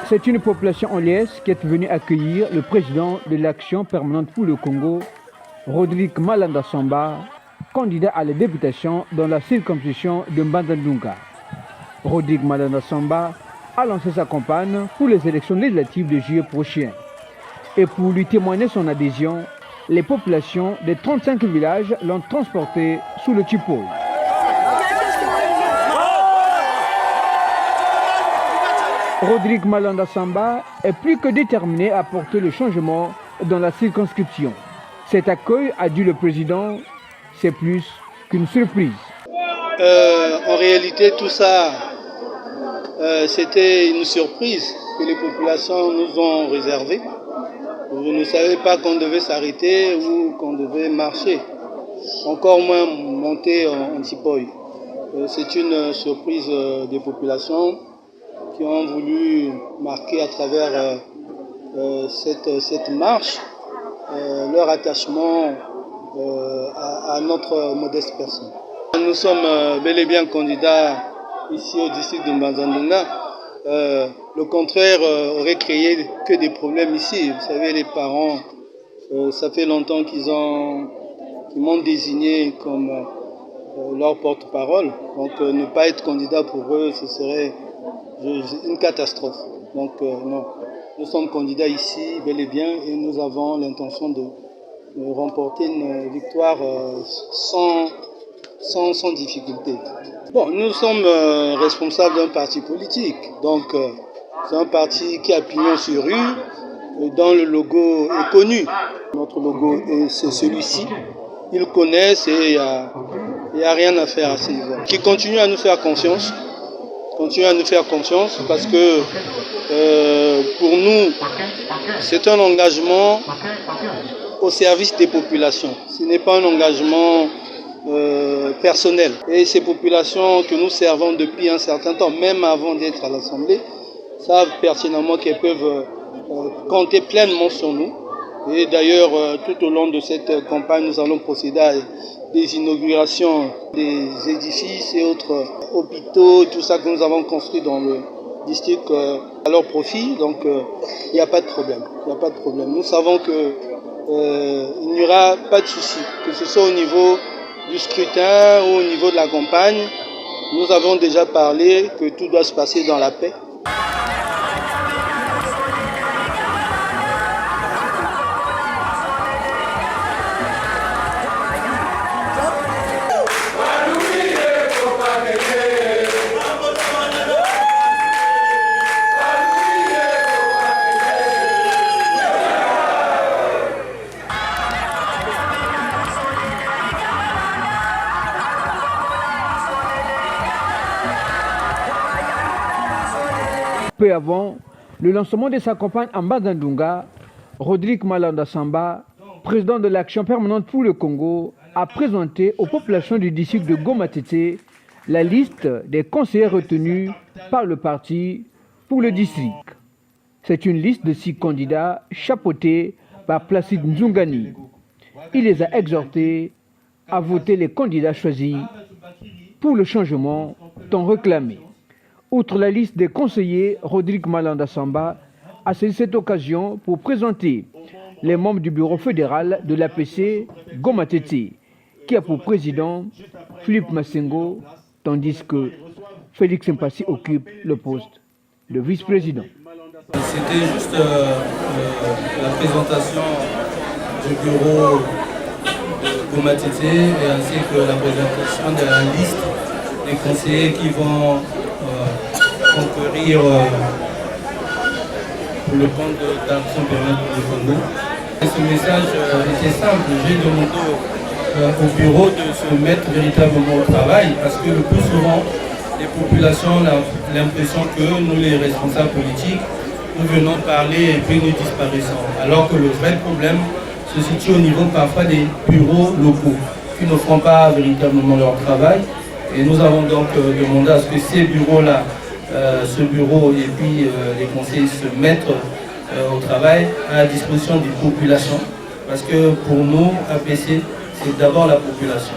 C'est une population en liesse qui est venue accueillir le président de l'Action permanente pour le Congo, Rodrigue Malanda Samba, candidat à la députation dans la circonscription de Mbandandunga. Rodrigue Malanda Samba a lancé sa campagne pour les élections législatives de juillet prochain. Et pour lui témoigner son adhésion, les populations des 35 villages l'ont transporté sous le Chipo. Rodrigue Malanda Samba est plus que déterminé à apporter le changement dans la circonscription. Cet accueil, a dit le président, c'est plus qu'une surprise. En réalité, tout ça, c'était une surprise que les populations nous ont réservée. Je ne savais pas qu'on devait s'arrêter ou qu'on devait marcher, encore moins monter en Tipoy. C'est une surprise des populations qui ont voulu marquer à travers cette marche leur attachement à notre modeste personne. Nous sommes bel et bien candidats ici au district de Mbandandunga. Le contraire aurait créé que des problèmes ici. Vous savez, les parents, ça fait longtemps qu'ils m'ont désigné comme leur porte-parole. Donc ne pas être candidat pour eux, ce serait une catastrophe. Donc non, nous sommes candidats ici bel et bien et nous avons l'intention de remporter une victoire sans difficulté. Bon, nous sommes responsables d'un parti politique, donc c'est un parti qui a pignon sur rue, dont le logo est connu. Notre logo, c'est celui-ci. Ils le connaissent et il n'y a rien à faire à ce niveau. Qui continue à nous faire confiance, parce que pour nous, c'est un engagement au service des populations. Ce n'est pas un engagement personnel. Et ces populations que nous servons depuis un certain temps, même avant d'être à l'Assemblée, savent pertinemment qu'elles peuvent compter pleinement sur nous. Et d'ailleurs, tout au long de cette campagne, nous allons procéder à des inaugurations des édifices et autres hôpitaux, tout ça que nous avons construit dans le district à leur profit. Donc, il n'y a pas de problème. Nous savons qu'il n'y aura pas de souci, que ce soit au niveau du scrutin ou au niveau de la campagne. Nous avons déjà parlé que tout doit se passer dans la paix. Peu avant le lancement de sa campagne en Mbandandunga, Rodrigue Malanda Samba, président de l'Action permanente pour le Congo, a présenté aux populations du district de Goma-Tété la liste des conseillers retenus par le parti pour le district. C'est une liste de 6 candidats chapeautés par Placide Nzungani. Il les a exhortés à voter les candidats choisis pour le changement tant réclamé. Outre la liste des conseillers, Rodrigue Malanda Samba a saisi cette occasion pour présenter les membres du bureau fédéral de l'APC Goma-Tété, qui a pour président Philippe Massengo, tandis que Félix Mpassi occupe le poste de vice-président. C'était juste la présentation du bureau Goma-Tété et ainsi que la présentation de la liste des conseillers qui vont concourir pour le compte d'Action permanente pour le Congo. Et ce message était simple, j'ai demandé au bureau de se mettre véritablement au travail parce que le plus souvent, les populations ont l'impression que nous, les responsables politiques, nous venons parler et puis nous disparaissons. Alors que le vrai problème se situe au niveau parfois des bureaux locaux qui ne font pas véritablement leur travail. Et nous avons donc demandé à ce que ces bureaux-là, ce bureau et puis les conseillers se mettent au travail à la disposition des populations. Parce que pour nous, APC, c'est d'abord la population.